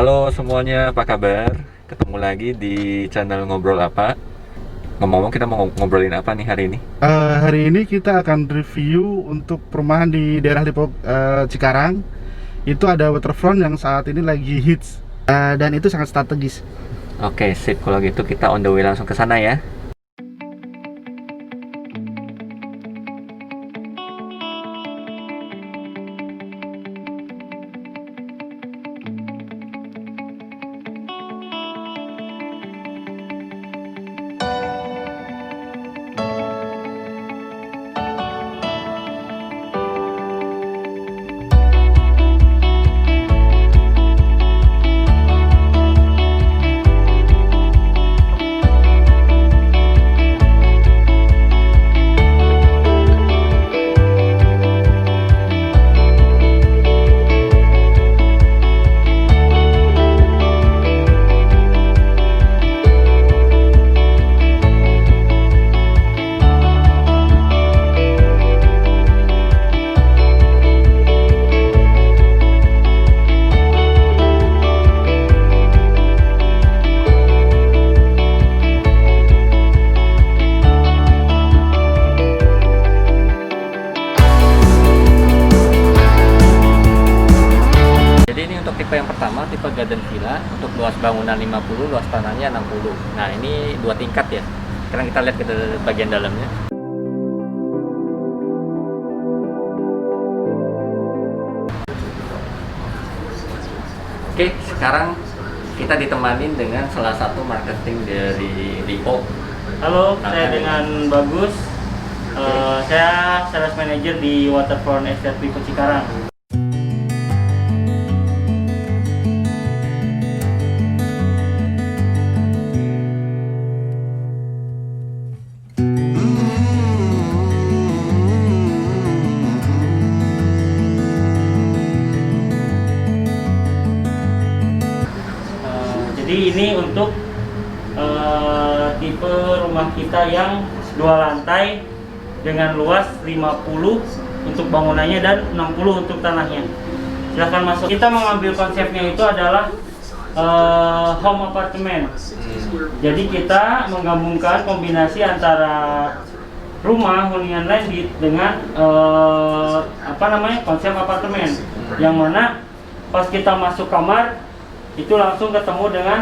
Halo semuanya, apa kabar? Ketemu lagi di channel Ngobrol Apa. Ngomong-ngomong, kita mau ngobrolin apa nih hari ini? Hari ini kita akan review untuk perumahan di daerah Depok Cikarang. Itu ada waterfront yang saat ini lagi hits, dan itu sangat strategis. Oke, sip. Kalau gitu kita on the way langsung ke sana ya. Jadi ini untuk tipe yang pertama, tipe Garden Villa. Untuk luas bangunan 50, luas tanahnya 60. Nah, ini 2 tingkat ya. Sekarang kita lihat ke bagian dalamnya. Oke, sekarang kita ditemanin dengan salah satu marketing dari Lipo. Halo, saya dengan Bagus. Saya sales manager di Waterfront Estate Lipo Cikarang. Jadi ini untuk tipe rumah kita yang 2 lantai dengan luas 50 untuk bangunannya dan 60 untuk tanahnya. Silahkan masuk. Kita mengambil konsepnya itu adalah home apartment. Jadi kita menggabungkan kombinasi antara rumah hunian landed dengan konsep apartemen, yang mana pas kita masuk kamar itu langsung ketemu dengan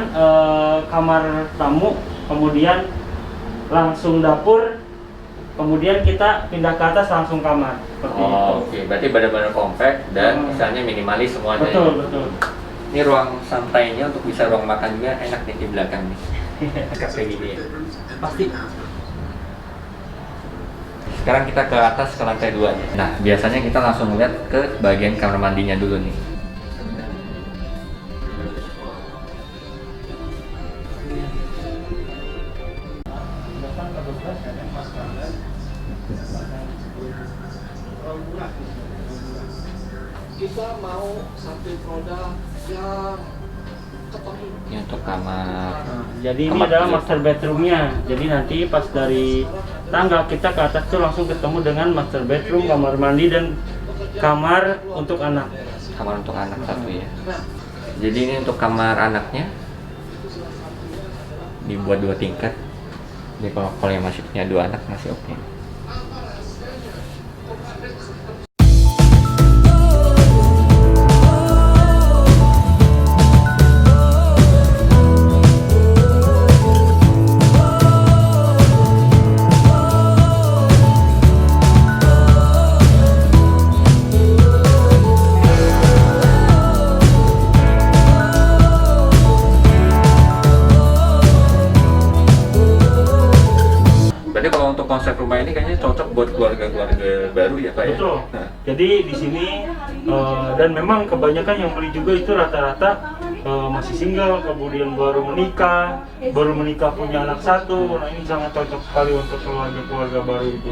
kamar tamu, kemudian langsung dapur, kemudian kita pindah ke atas langsung kamar. Seperti itu. Oke. Berarti benar-benar compact dan misalnya minimalis semuanya. Betul, ya? betul. Ini ruang santainya untuk bisa ruang makan juga enak nih di belakang nih. Kayak gini ya. Pasti. Sekarang kita ke atas ke lantai 2 nya. Nah, biasanya kita langsung melihat ke bagian kamar mandinya dulu nih. Kita mau satu produk yang ketemu. Ini untuk kamar. Jadi ini Kamar adalah tidur. master bedroomnya. Jadi nanti pas dari tangga kita ke atas tuh langsung ketemu dengan master bedroom, kamar mandi, dan kamar untuk anak. Kamar untuk anak satu ya. Jadi ini untuk kamar anaknya dibuat 2 tingkat. Jadi kalau yang masih punya 2 anak masih oke. Berarti kalau untuk konsep rumah ini kayaknya cocok buat keluarga-keluarga baru ya Pak ya? Betul. Nah, Jadi di sini dan memang kebanyakan yang beli juga itu rata-rata masih single, kemudian baru menikah punya anak satu. Nah, ini sangat cocok sekali untuk keluarga-keluarga baru itu.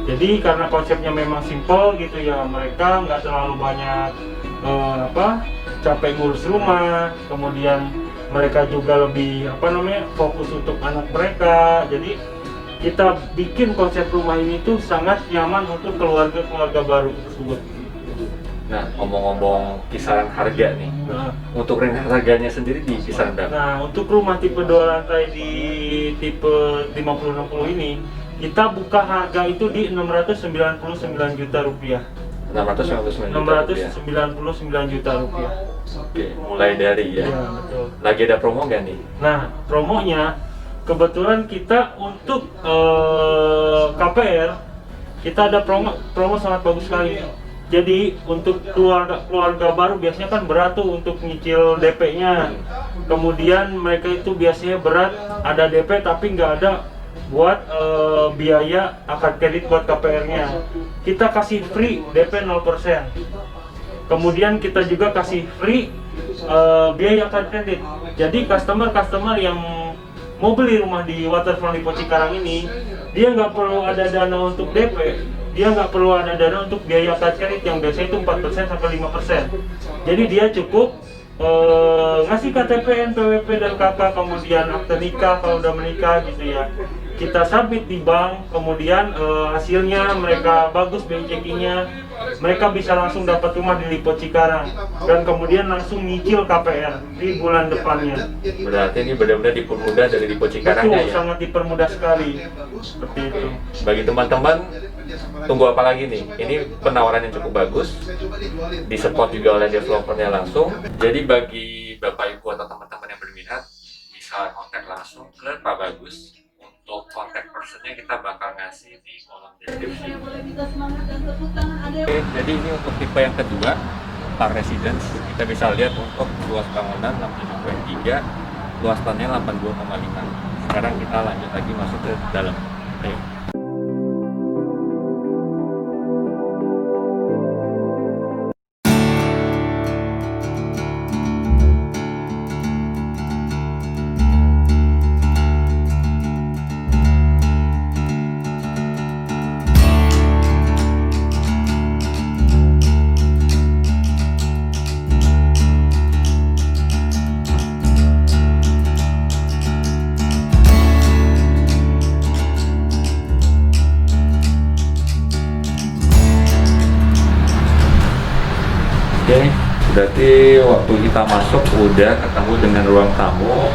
Jadi karena konsepnya memang simple gitu ya, mereka nggak terlalu banyak capek ngurus rumah, kemudian mereka juga lebih fokus untuk anak mereka. Jadi kita bikin konsep rumah ini tuh sangat nyaman untuk keluarga-keluarga baru tersebut. Nah, ngomong-ngomong kisaran harga nih, untuk range harganya sendiri di kisaran berapa? Nah, untuk rumah tipe 2 lantai di tipe 50-60 ini, kita buka harga itu di 699 juta rupiah. 699 juta rupiah. 699 juta rupiah. Oke, mulai dari ya. Iya, betul. Lagi ada promo nggak nih? Nah, promonya kebetulan kita untuk KPR kita ada promo sangat bagus sekali. Jadi untuk keluarga baru biasanya kan berat tuh untuk nyicil DP-nya. Kemudian mereka itu biasanya berat ada DP tapi nggak ada buat biaya akad kredit buat KPR-nya. Kita kasih free DP 0%. Kemudian kita juga kasih free biaya akad kredit. Jadi customer yang mau beli rumah di Waterfront Lipo Cikarang ini, dia nggak perlu ada dana untuk DP, dia nggak perlu ada dana untuk biaya akad kredit yang biasanya itu 4% sampai 5%. Jadi dia cukup ngasih KTP, NPWP dan KK, kemudian akte nikah kalau udah menikah gitu ya. Kita submit di bank, kemudian hasilnya mereka bagus BI checkingnya, mereka bisa langsung dapat rumah di Lipo Cikarang dan kemudian langsung nyicil KPR di bulan depannya. Berarti ini benar-benar dipermudah dari Lipo Cikarangnya Betul, ya? sangat dipermudah sekali. Seperti itu. Bagi teman-teman, tunggu apa lagi nih? Ini penawaran yang cukup bagus, disupport juga oleh developernya langsung. Jadi bagi Bapak Ibu atau teman-teman yang berminat, bisa kontak langsung ke Pak Bagus. Untuk kontak personnya kita bakal ngasih di kolom deskripsi. Oke, jadi ini untuk tipe yang kedua, Park Residence. Kita bisa lihat untuk luas bangunan 67,3, luas tanahnya 82,5. Sekarang kita lanjut lagi masuk ke dalam. Ayo. Oke, berarti waktu kita masuk udah ketemu dengan ruang tamu.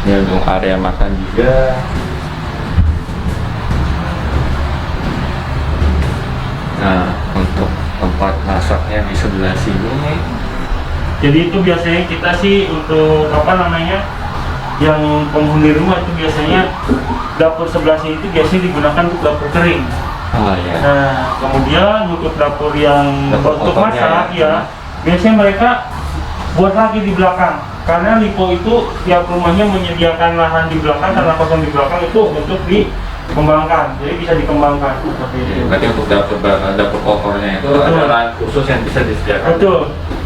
Ini untuk area makan juga. Nah, untuk tempat masaknya di sebelah sini. Jadi itu biasanya kita sih untuk yang penghuni rumah itu biasanya dapur sebelah sini itu biasanya digunakan untuk dapur kering. Oh ya. Nah, kemudian untuk dapur yang Dapur untuk kotornya masak ya. biasanya mereka buat lagi di belakang. Karena Lipo itu tiap rumahnya menyediakan lahan di belakang karena kosong di belakang itu untuk dikembangkan. Jadi bisa dikembangkan seperti itu. Berarti untuk dapur kotornya itu Betul. ada lahan khusus yang bisa disediakan. Betul,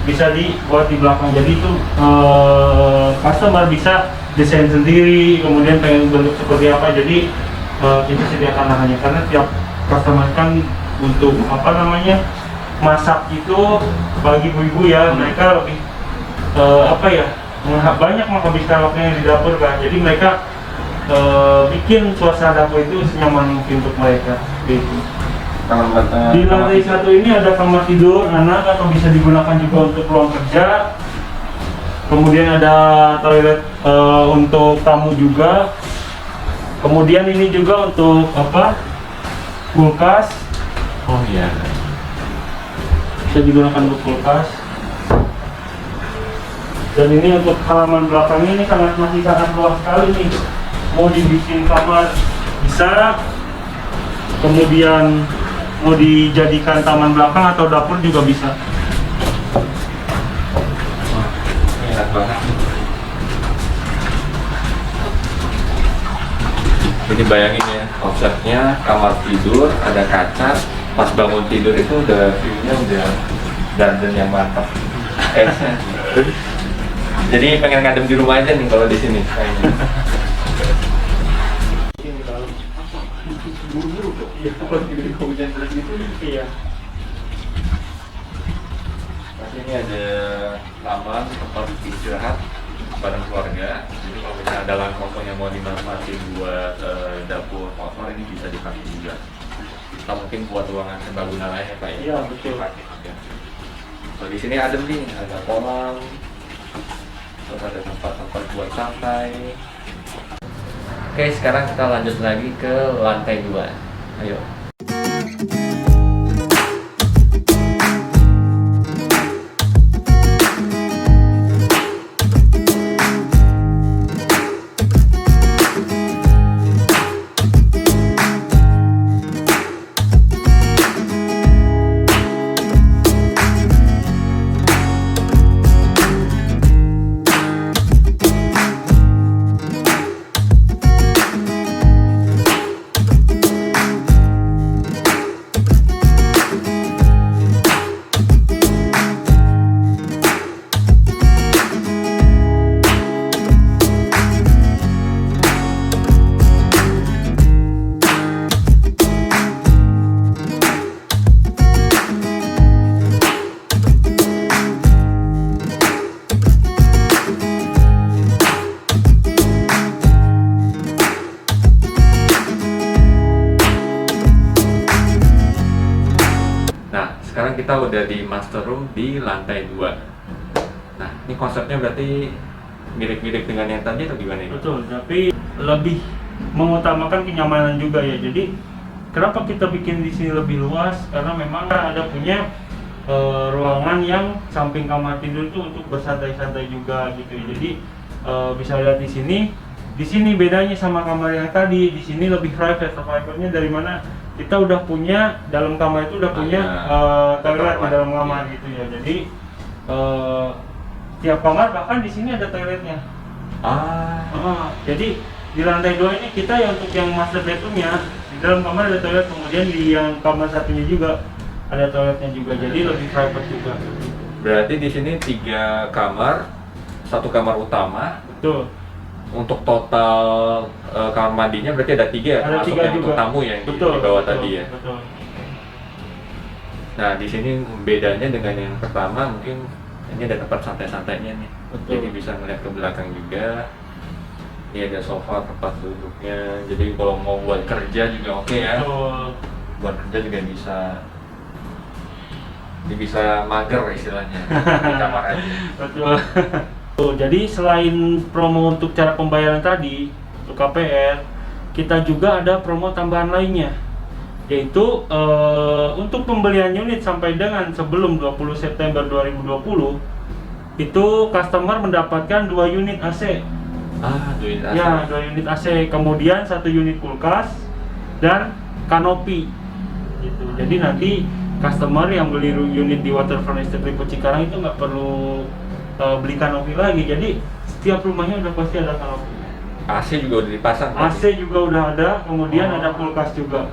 bisa dibuat di belakang. Jadi itu customer bisa desain sendiri, kemudian pengen bentuk seperti apa. Jadi kita sediakan lahannya karena tiap customer kan untuk masak itu bagi ibu-ibu ya, mereka lebih banyak menghabiskan waktunya di dapur kan. Jadi mereka bikin suasana dapur itu senyaman mungkin untuk mereka. Gitu. Di lantai satu ini ada kamar tidur anak atau bisa digunakan juga untuk ruang kerja. Kemudian ada toilet untuk tamu juga. Kemudian ini juga untuk kulkas. Oh iya. Bisa digunakan untuk kulkas. Dan ini untuk halaman belakangnya ini masih sangat luas sekali nih. Mau dibikin kamar bisa. Kemudian mau dijadikan taman belakang atau dapur juga bisa. Enak banget. Jadi bayangin ya, konsepnya kamar tidur, ada kaca, pas bangun tidur itu udah view-nya udah garden yang mantap. Jadi pengen ngadem di rumah aja nih kalau di sini. Buru-buru dong. Iya, kalau hujan terus gitu. Iya. Nah, ini ada taman tempat istirahat bareng keluarga. Jadi kalau misalnya ada lahan kosong yang mau dimanfaatin buat dapur kotor, ini bisa dipakai juga. atau mungkin buat ruangan serbaguna lain ya Pak ya? Iya, betul. Dipakai juga. Kalau di sini adem nih, ada kolam, terus ada tempat-tempat buat santai. Oke, sekarang kita lanjut lagi ke lantai 2. Ayo. Sekarang kita udah di master room di lantai 2. Nah, ini konsepnya berarti mirip-mirip dengan yang tadi atau gimana ini? Betul, tapi lebih mengutamakan kenyamanan juga ya. Jadi kenapa kita bikin di sini lebih luas? Karena memang ada punya ruangan yang samping kamar tidur itu untuk bersantai-santai juga gitu. Jadi bisa lihat di sini. Di sini bedanya sama kamar yang tadi. Di sini lebih private. Private-nya dari mana? Kita udah punya dalam kamar itu udah punya toilet di dalam kamar gitu ya. Jadi tiap kamar bahkan di sini ada toiletnya. Jadi di lantai 2 ini kita yang untuk yang master bedroomnya di dalam kamar ada toilet, kemudian di yang kamar satunya juga ada toiletnya juga. Jadi lebih private juga. Berarti di sini 3 kamar, 1 kamar utama. Betul. Untuk total kamar mandinya berarti ada 3 ya, Ada termasuk 3 yang juga. untuk tamu yang Betul, di bawah betul, tadi ya. Betul. Nah, di sini bedanya dengan yang pertama mungkin ini ada tempat santai-santainya nih. Betul. Jadi bisa melihat ke belakang juga. Ini ada sofa tempat duduknya. Jadi kalau mau buat kerja juga oke ya. Betul. Buat kerja juga bisa. Ini bisa mager istilahnya di kamar aja. Betul. Jadi selain promo untuk cara pembayaran tadi untuk KPR, kita juga ada promo tambahan lainnya, yaitu untuk pembelian unit sampai dengan sebelum 20 September 2020 itu customer mendapatkan 2 unit AC. 2 unit AC. Ya, 2 unit AC, kemudian 1 unit kulkas dan kanopi. Gitu. Jadi nanti customer yang beli unit di Waterfront Estate Lipo Cikarang itu nggak perlu beli kanopi lagi. Jadi setiap rumahnya udah pasti ada kanopi. AC juga udah dipasang. AC juga udah ada, kemudian ada kulkas juga.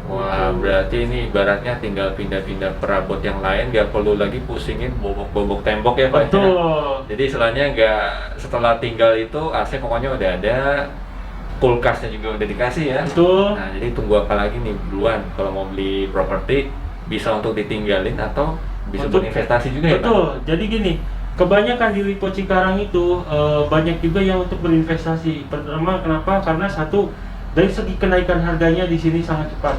Wah, berarti ini ibaratnya tinggal pindah-pindah perabot yang lain, nggak perlu lagi pusingin bobok-bobok tembok ya Pak. Betul. Jadi istilahnya nggak, setelah tinggal itu AC pokoknya udah ada, kulkasnya juga udah dikasih ya. Betul. Nah, jadi tunggu apa lagi nih buruan kalau mau beli properti, bisa untuk ditinggalin atau bisa Untuk- buat investasi juga ya Pak? Betul. Jadi gini, kebanyakan di Lipo Cikarang itu banyak juga yang untuk berinvestasi. Pertama, kenapa? Karena satu, dari segi kenaikan harganya di sini sangat cepat.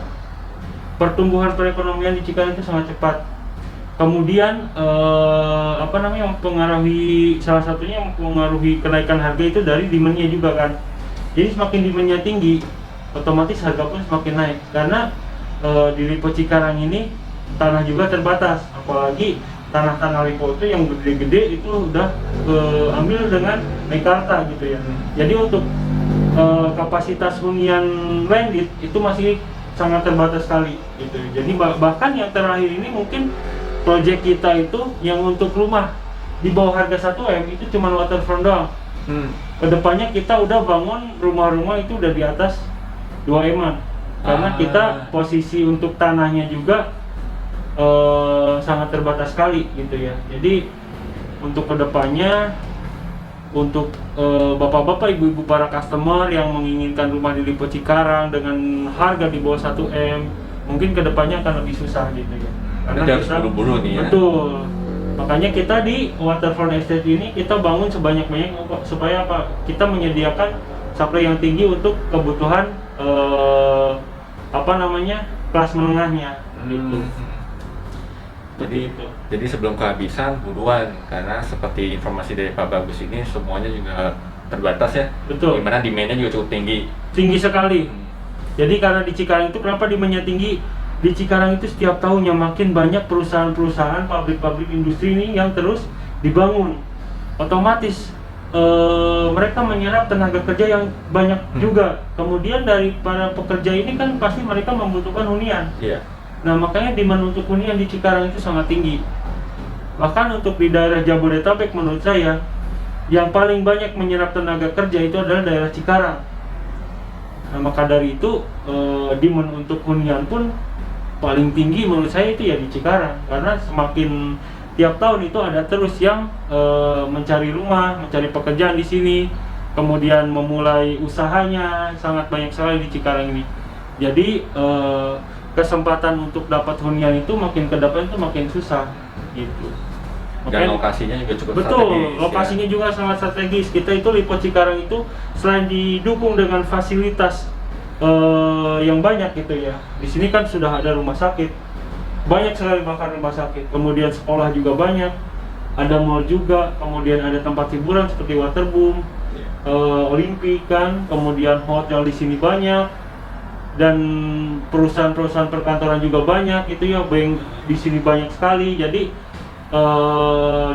Pertumbuhan perekonomian di Cikarang itu sangat cepat. Kemudian mempengaruhi, salah satunya yang mempengaruhi kenaikan harga itu dari demand-nya juga kan. Jadi semakin demand-nya tinggi, otomatis harga pun semakin naik. Karena di Lipo Cikarang ini tanah juga terbatas, apalagi tanah-tanah Lipo itu yang gede-gede itu udah ambil dengan Mekarta gitu ya. Jadi untuk kapasitas hunian landed itu masih sangat terbatas sekali gitu. Jadi bahkan yang terakhir ini mungkin proyek kita itu yang untuk rumah di bawah harga 1M itu cuma waterfront doang. Kedepannya kita udah bangun rumah-rumah itu udah di atas 2M-an. Karena kita posisi untuk tanahnya juga sangat terbatas sekali gitu ya. Jadi untuk kedepannya, untuk bapak-bapak, ibu-ibu para customer yang menginginkan rumah di Lipo Cikarang dengan harga di bawah 1M, mungkin kedepannya akan lebih susah gitu ya. Karena harus buru-buru nih ya. Betul. Makanya kita di Waterfront Estate ini kita bangun sebanyak-banyak supaya apa? Kita menyediakan supply yang tinggi untuk kebutuhan kelas menengahnya gitu. Jadi sebelum kehabisan buruan, karena seperti informasi dari Pak Bagus ini semuanya juga terbatas ya. Betul. Dimana demand-nya juga cukup tinggi. Tinggi sekali. Jadi karena di Cikarang itu kenapa demand-nya tinggi? Di Cikarang itu setiap tahunnya makin banyak perusahaan-perusahaan, pabrik-pabrik industri ini yang terus dibangun. Otomatis mereka menyerap tenaga kerja yang banyak juga. Kemudian dari para pekerja ini kan pasti mereka membutuhkan hunian. Iya. Nah makanya demand untuk hunian di Cikarang itu sangat tinggi. Bahkan untuk di daerah Jabodetabek menurut saya yang paling banyak menyerap tenaga kerja itu adalah daerah Cikarang. Nah maka dari itu demand untuk hunian pun paling tinggi menurut saya itu ya di Cikarang. Karena semakin tiap tahun itu ada terus yang mencari rumah, mencari pekerjaan di sini, kemudian memulai usahanya, sangat banyak sekali di Cikarang ini. Jadi kesempatan untuk dapat hunian itu makin ke depan itu makin susah gitu. Dan lokasinya juga cukup betul, strategis. lokasinya juga sangat strategis. Kita itu Lipo Cikarang itu selain didukung dengan fasilitas yang banyak gitu ya. Di sini kan sudah ada rumah sakit, banyak sekali bahkan rumah sakit. Kemudian sekolah juga banyak, ada mall juga. Kemudian ada tempat hiburan seperti Waterboom, Olimpik kan. Kemudian hotel di sini banyak. Dan perusahaan-perusahaan perkantoran juga banyak itu ya, bank di sini banyak sekali. Jadi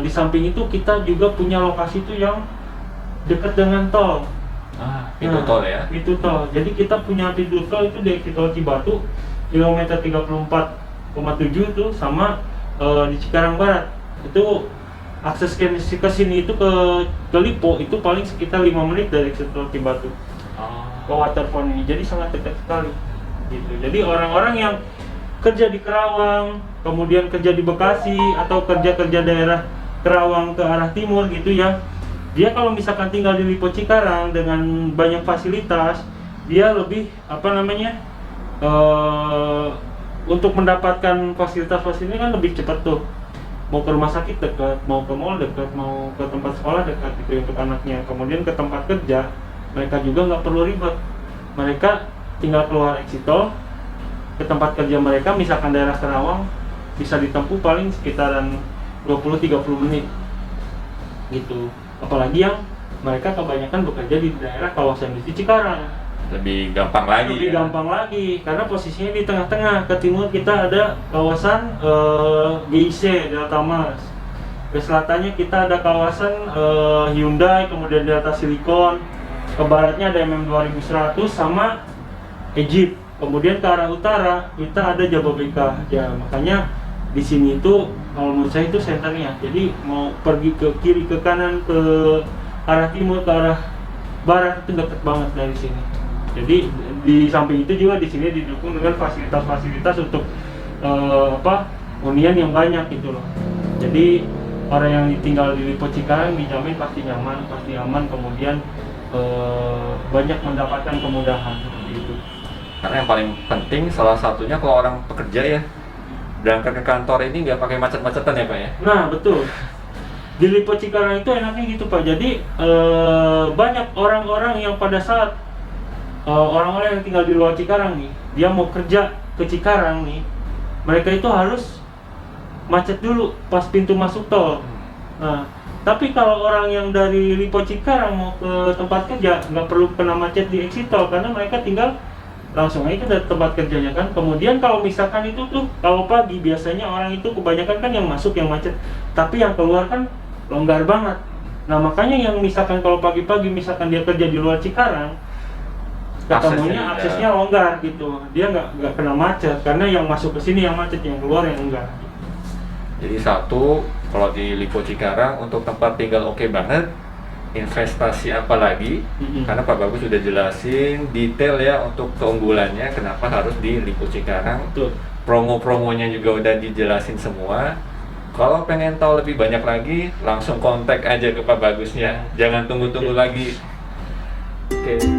di samping itu kita juga punya lokasi itu yang dekat dengan tol. Pintu tol ya. Pintu tol. Jadi kita punya pintu tol itu di Tol Cibatu kilometer 34,7 tuh sama di Cikarang Barat. Itu akses ke sini itu ke Lipo itu paling sekitar 5 menit dari Tol Cibatu. Ke waterfront ini, jadi sangat dekat sekali gitu. Jadi orang-orang yang kerja di Kerawang, kemudian kerja di Bekasi atau kerja daerah Kerawang ke arah timur gitu ya, dia kalau misalkan tinggal di Lipo Cikarang dengan banyak fasilitas, dia lebih untuk mendapatkan fasilitas-fasilitas kan lebih cepat tuh. Mau ke rumah sakit dekat, mau ke mall dekat, mau ke tempat sekolah dekat gitu untuk anaknya. Kemudian ke tempat kerja mereka juga nggak perlu ribet, mereka tinggal keluar exit tol ke tempat kerja mereka, misalkan daerah Kerawang bisa ditempuh paling sekitaran 20-30 menit gitu. Apalagi yang mereka kebanyakan bekerja di daerah kawasan industri Cikarang, lebih gampang lagi. Lebih gampang lagi karena posisinya di tengah-tengah. Ke timur kita ada kawasan GIC Delta Mars, ke selatannya kita ada kawasan Hyundai, kemudian Delta Silicon. Ke baratnya ada MM2100 sama Egypt. Kemudian ke arah utara kita ada Jababeka. Ya makanya di sini itu kalau menurut saya itu senternya. Jadi mau pergi ke kiri, ke kanan, ke arah timur, ke arah barat itu dekat banget dari sini. Jadi di samping itu juga di sini didukung dengan fasilitas-fasilitas untuk hunian yang banyak gitu loh. Jadi orang yang tinggal di Lipo Cikarang dijamin pasti nyaman, pasti aman, kemudian banyak mendapatkan kemudahan seperti itu. Karena yang paling penting salah satunya kalau orang pekerja ya berangkat ke kantor ini nggak pakai macet-macetan ya Pak ya? Nah betul. Di Lipo Cikarang itu enaknya gitu Pak. Jadi banyak orang-orang yang pada saat orang-orang yang tinggal di luar Cikarang nih, dia mau kerja ke Cikarang nih, mereka itu harus macet dulu pas pintu masuk tol. Nah, tapi kalau orang yang dari Lipo Cikarang mau ke tempat kerja nggak perlu kena macet di exit tol karena mereka tinggal langsung aja dari tempat kerjanya kan. Kemudian kalau misalkan itu tuh kalau pagi biasanya orang itu kebanyakan kan yang masuk yang macet, tapi yang keluar kan longgar banget. Nah makanya yang misalkan kalau pagi-pagi misalkan dia kerja di luar Cikarang, ketemunya aksesnya longgar gitu, dia nggak kena macet karena yang masuk ke sini yang macet, yang keluar yang enggak. Jadi satu, kalau di Lipo Cikarang untuk tempat tinggal oke banget. Investasi apa lagi? Karena Pak Bagus sudah jelasin detail ya untuk keunggulannya kenapa harus di Lipo Cikarang. Betul. Promo-promonya juga udah dijelasin semua. Kalau pengen tahu lebih banyak lagi, langsung kontak aja ke Pak Bagusnya. Jangan tunggu-tunggu lagi. Oke.